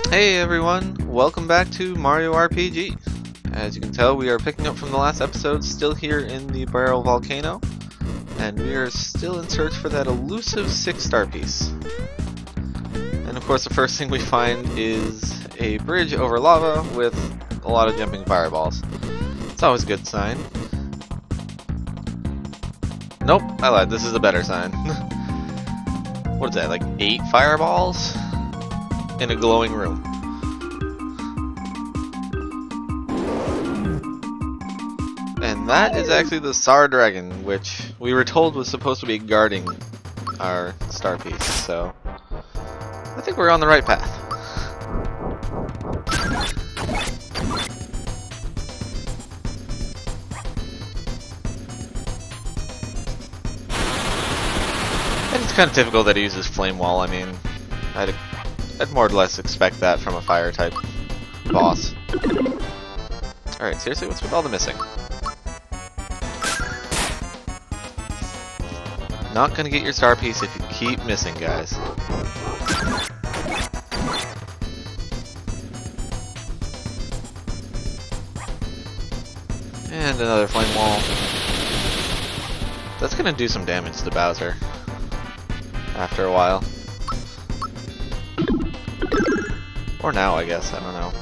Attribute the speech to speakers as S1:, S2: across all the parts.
S1: Hey everyone, welcome back to Mario RPG. As you can tell, we are picking up from the last episode, still here in the Barrel Volcano, and we are still in search for that elusive 6-star piece. And of course the first thing we find is a bridge over lava with a lot of jumping fireballs. It's always a good sign. Nope, I lied, this is a better sign. What is that, like 8 fireballs? In a glowing room. And that is actually the Tsar Dragon, which we were told was supposed to be guarding our star piece, so I think we're on the right path. And it's kind of typical that he uses Flame Wall. I mean, I'd more or less expect that from a fire type boss. Alright, seriously, what's with all the missing? Not gonna get your star piece if you keep missing, guys. And another flame wall. That's gonna do some damage to Bowser after a while. Or now, I guess, I don't know.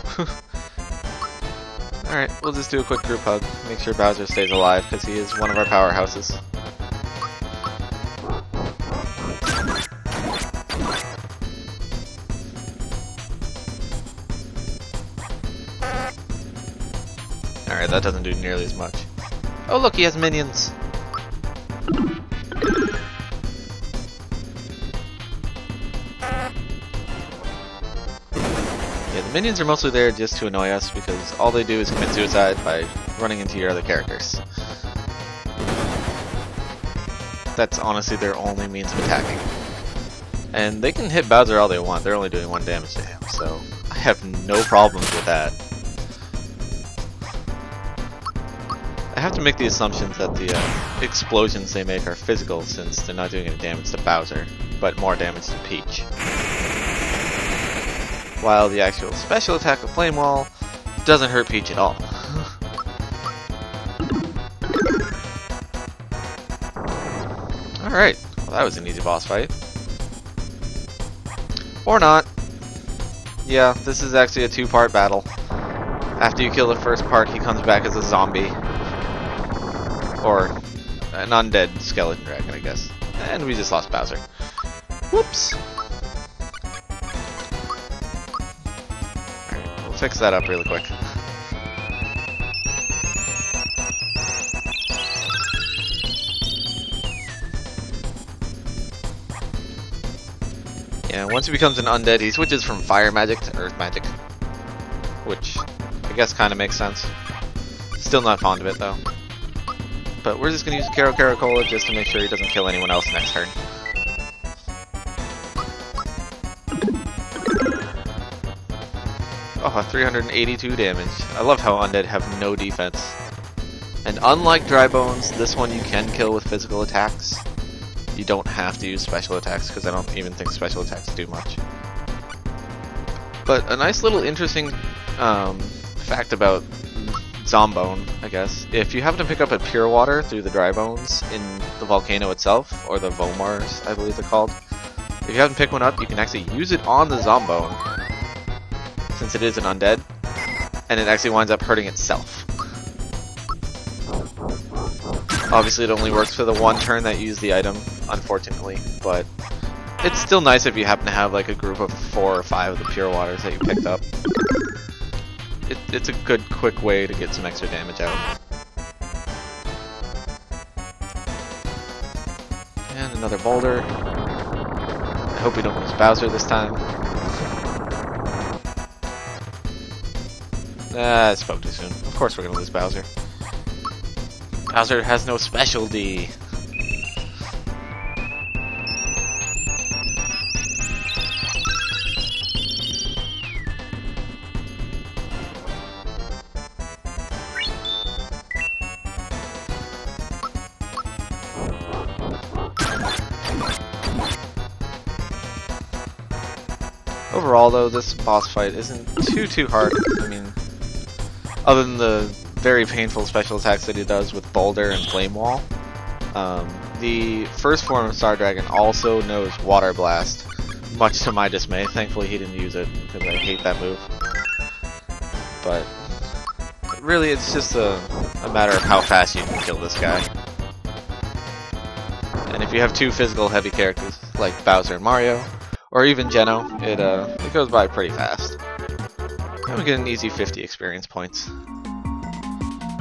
S1: Alright, we'll just do a quick group hug. Make sure Bowser stays alive, because he is one of our powerhouses. Alright, that doesn't do nearly as much. Oh look, he has minions! Yeah, the minions are mostly there just to annoy us because all they do is commit suicide by running into your other characters. That's honestly their only means of attacking. And they can hit Bowser all they want, they're only doing 1 damage to him, so I have no problems with that. I have to make the assumption that the explosions they make are physical since they're not doing any damage to Bowser, but more damage to Peach. While the actual special attack of Flame Wall doesn't hurt Peach at all. Alright, well that was an easy boss fight. Or not. Yeah, this is actually a 2-part battle. After you kill the first part, he comes back as a zombie. Or an undead skeleton dragon, I guess. And we just lost Bowser. Whoops! Fix that up really quick. Yeah, once he becomes an undead, he switches from fire magic to earth magic. Which, I guess kinda makes sense. Still not fond of it though. But we're just gonna use Karo Cola just to make sure he doesn't kill anyone else next turn. Oh, 382 damage. I love how undead have no defense. And unlike Dry Bones, this one you can kill with physical attacks. You don't have to use special attacks, because I don't even think special attacks do much. But a nice little interesting fact about Zombone, I guess. If you happen to pick up a Pure Water through the Dry Bones in the volcano itself, or the Vomars, I believe they're called. If you haven't picked one up, you can actually use it on the Zombone, since it is an undead, and it actually winds up hurting itself. Obviously it only works for the 1 turn that you use the item, unfortunately, but it's still nice if you happen to have like a group of 4 or 5 of the Pure Waters that you picked up. It's a good quick way to get some extra damage out. And another boulder. I hope we don't lose Bowser this time. I spoke too soon. Of course we're gonna lose Bowser. Bowser has no specialty. Overall, though, this boss fight isn't too hard. I mean, other than the very painful special attacks that he does with Boulder and Flame Wall. The first form of Tsar Dragon also knows Water Blast, much to my dismay. Thankfully he didn't use it, because I hate that move. But really it's just a matter of how fast you can kill this guy. And if you have two physical heavy characters like Bowser and Mario, or even Geno, it goes by pretty fast. And we get an easy 50 experience points.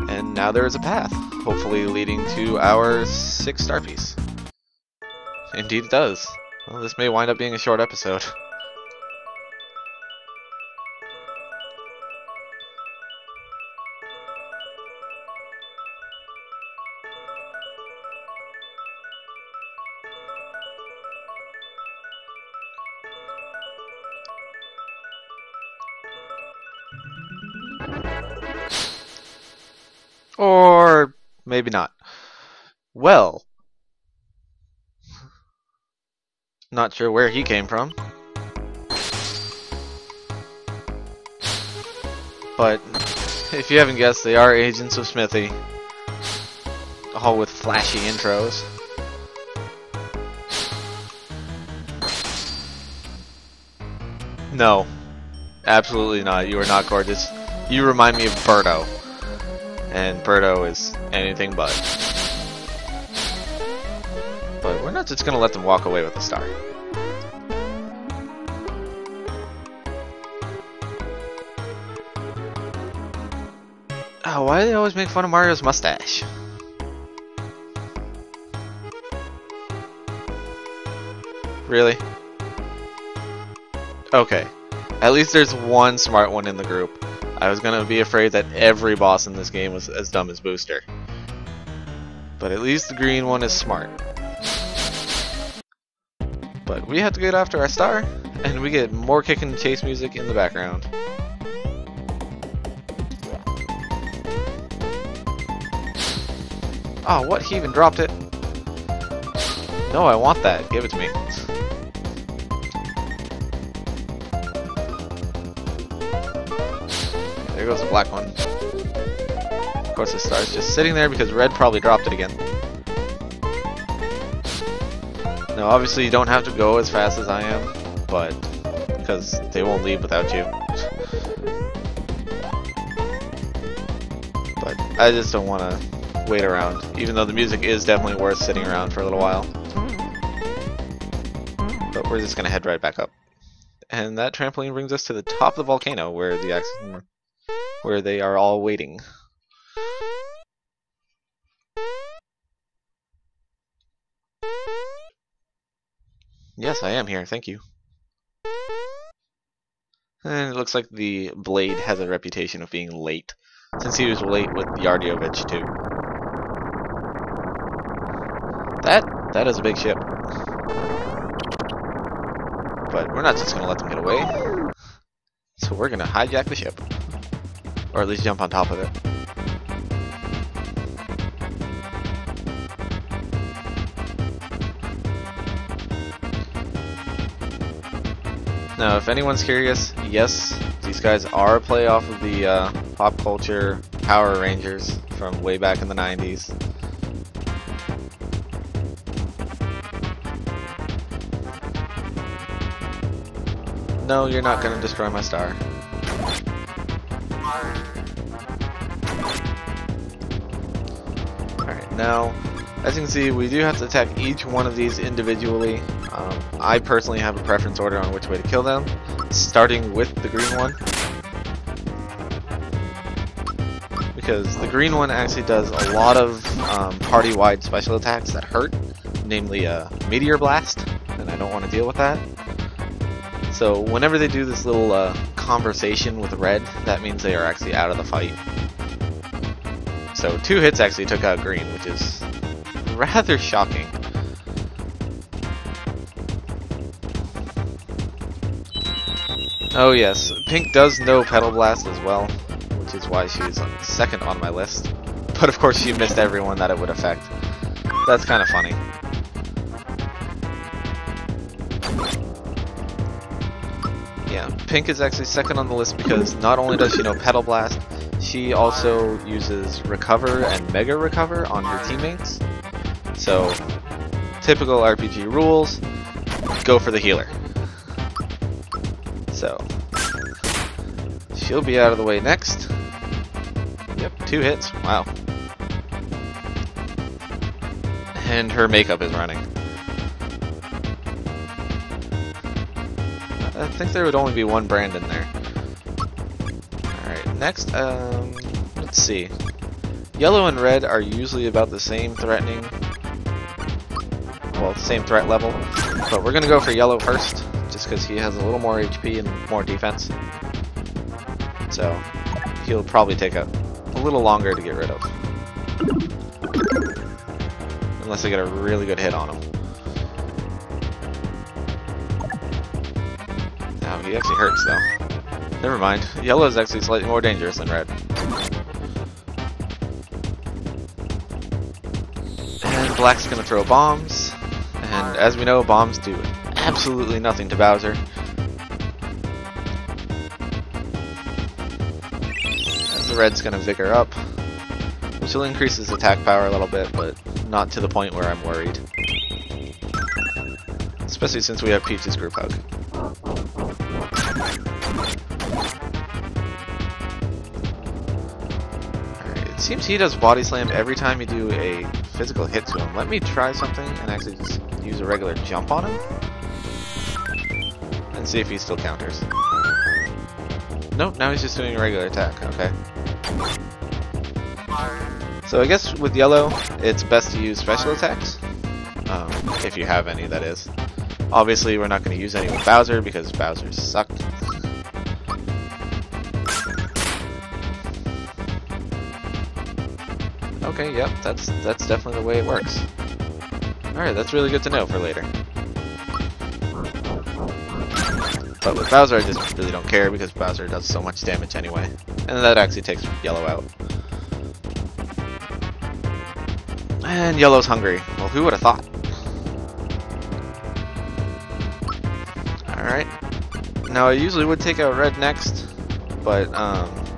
S1: And now there is a path, hopefully leading to our 6-star piece. Indeed it does. Well, this may wind up being a short episode. Or maybe not. Well, not sure where he came from, but if you haven't guessed, they are agents of Smithy, all with flashy intros. No, absolutely not. You are not gorgeous. You remind me of Birdo. And Birdo is anything but. But we're not just gonna let them walk away with a star. Oh, why do they always make fun of Mario's mustache? Really? Okay. At least there's one smart one in the group. I was gonna be afraid that every boss in this game was as dumb as Booster. But at least the green one is smart. But we have to get after our star, and we get more kick and chase music in the background. Oh, what? He even dropped it? No, I want that. Give it to me. There goes the black one. Of course the star's just sitting there because red probably dropped it again. Now obviously you don't have to go as fast as I am, but because they won't leave without you. But I just don't want to wait around, even though the music is definitely worth sitting around for a little while. But we're just going to head right back up. And that trampoline brings us to the top of the volcano where they are all waiting. Yes, I am here, thank you. And it looks like the Blade has a reputation of being late, since he was late with Yardovich too. That is a big ship. But we're not just going to let them get away. So we're going to hijack the ship. Or at least jump on top of it. Now, if anyone's curious, yes, these guys are a play off of the pop culture Power Rangers from way back in the 90s. No, you're not going to destroy my star. Alright, now, as you can see, we do have to attack each one of these individually. I personally have a preference order on which way to kill them, starting with the green one. Because the green one actually does a lot of party-wide special attacks that hurt, namely a Meteor Blast, and I don't want to deal with that. So whenever they do this little conversation with red, that means they are actually out of the fight. So 2 hits actually took out green, which is rather shocking. Oh yes, Pink does know Petal Blast as well, which is why she's second on my list. But of course she missed everyone that it would affect. That's kind of funny. Yeah, Pink is actually second on the list because not only does she know Petal Blast, she also uses Recover and Mega Recover on her teammates. So, typical RPG rules, go for the healer. So, she'll be out of the way next. Yep, 2 hits, wow. And her makeup is running. I think there would only be one brand in there. Alright, next, let's see. Yellow and red are usually about the same threatening, well, same threat level, but we're gonna go for yellow first, just because he has a little more HP and more defense. So, he'll probably take a little longer to get rid of. Unless I get a really good hit on him. Now, he actually hurts though. Never mind. Yellow is actually slightly more dangerous than red. And black's gonna throw bombs. And as we know, bombs do absolutely nothing to Bowser. And the red's gonna vigor up, which will increase his attack power a little bit, but not to the point where I'm worried. Especially since we have Peach's group hug. Alright, it seems he does body slam every time you do a physical hit to him. Let me try something and actually just use a regular jump on him. And see if he still counters. Nope, now he's just doing a regular attack, okay. So I guess with yellow, it's best to use special attacks. If you have any, that is. Obviously, we're not going to use any with Bowser because Bowser sucked. Okay, yep, that's definitely the way it works. Alright, that's really good to know for later. But with Bowser, I just really don't care because Bowser does so much damage anyway. And that actually takes yellow out. And yellow's hungry. Well, who would have thought? Alright. Now, I usually would take out red next, but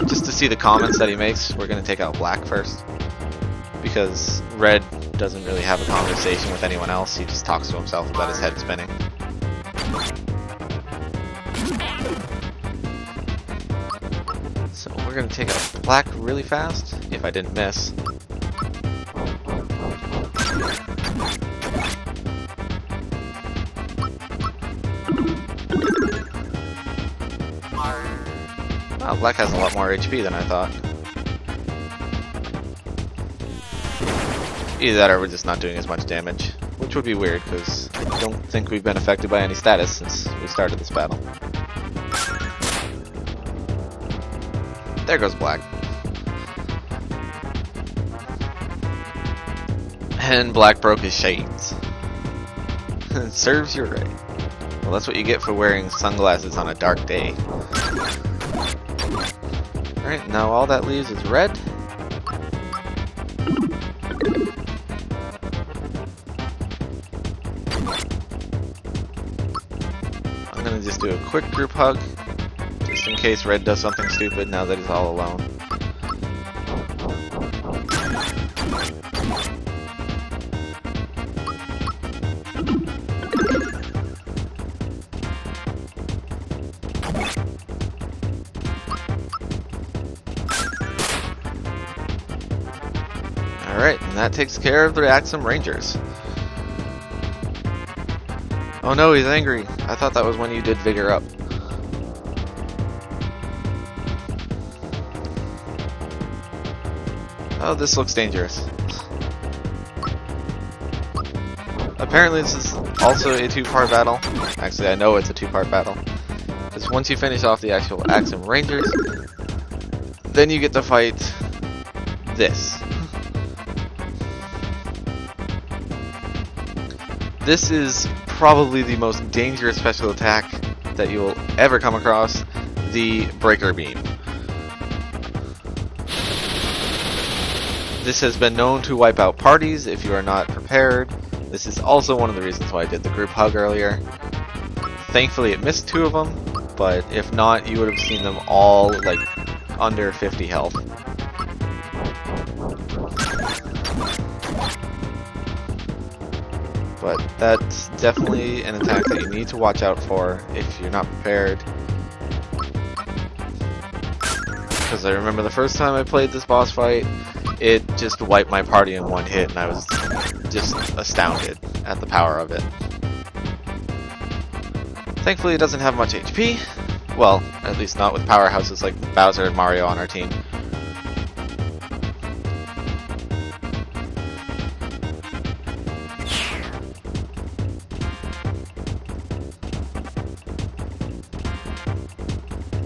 S1: just to see the comments that he makes, we're going to take out black first. Because red doesn't really have a conversation with anyone else, he just talks to himself about his head spinning. So we're going to take out black really fast, if I didn't miss. Oh, black has a lot more HP than I thought. Either that or we're just not doing as much damage, which would be weird because I don't think we've been affected by any status since we started this battle. There goes black. And black broke his shades. Serves you right. Well, that's what you get for wearing sunglasses on a dark day. Alright, now all that leaves is red. I'm gonna just do a quick group hug, just in case red does something stupid now that he's all alone. Alright, and that takes care of the Axum Rangers. Oh no, he's angry. I thought that was when you did Vigor Up. Oh, this looks dangerous. Apparently this is also a 2-part battle. Actually, I know it's a 2-part battle. Because once you finish off the actual Axum Rangers, then you get to fight this. This is probably the most dangerous special attack that you will ever come across, the Breaker Beam. This has been known to wipe out parties if you are not prepared. This is also one of the reasons why I did the group hug earlier. Thankfully it missed 2 of them, but if not, you would have seen them all like under 50 health. But that's definitely an attack that you need to watch out for if you're not prepared. Because I remember the first time I played this boss fight, it just wiped my party in one hit, and I was just astounded at the power of it. Thankfully it doesn't have much HP. Well, at least not with powerhouses like Bowser and Mario on our team.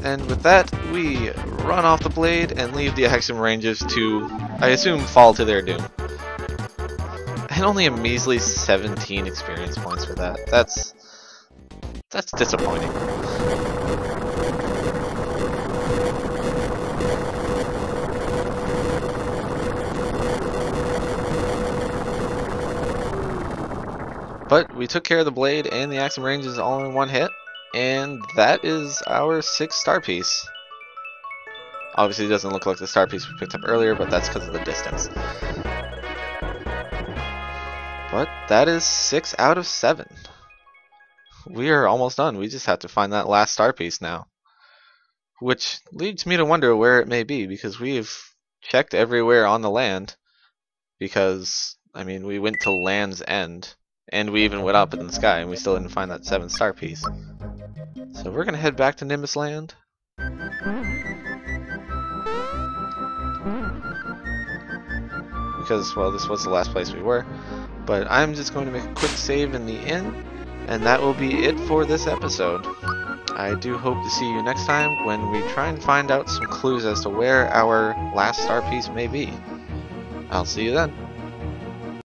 S1: And with that, we run off the blade and leave the Axiom Ranges to, I assume, fall to their doom. And only a measly 17 experience points for that. That's disappointing. But we took care of the blade and the Axiom Ranges all in one hit. And that is our 6th star piece. Obviously it doesn't look like the star piece we picked up earlier, but that's because of the distance. But that is 6 out of 7. We are almost done. We just have to find that last star piece now. Which leads me to wonder where it may be, because we've checked everywhere on the land. Because, I mean, we went to Land's End, and we even went up in the sky, and we still didn't find that 7th star piece. So we're going to head back to Nimbus Land. Because, well, this was the last place we were. But I'm just going to make a quick save in the inn, and that will be it for this episode. I do hope to see you next time when we try and find out some clues as to where our last star piece may be. I'll see you then.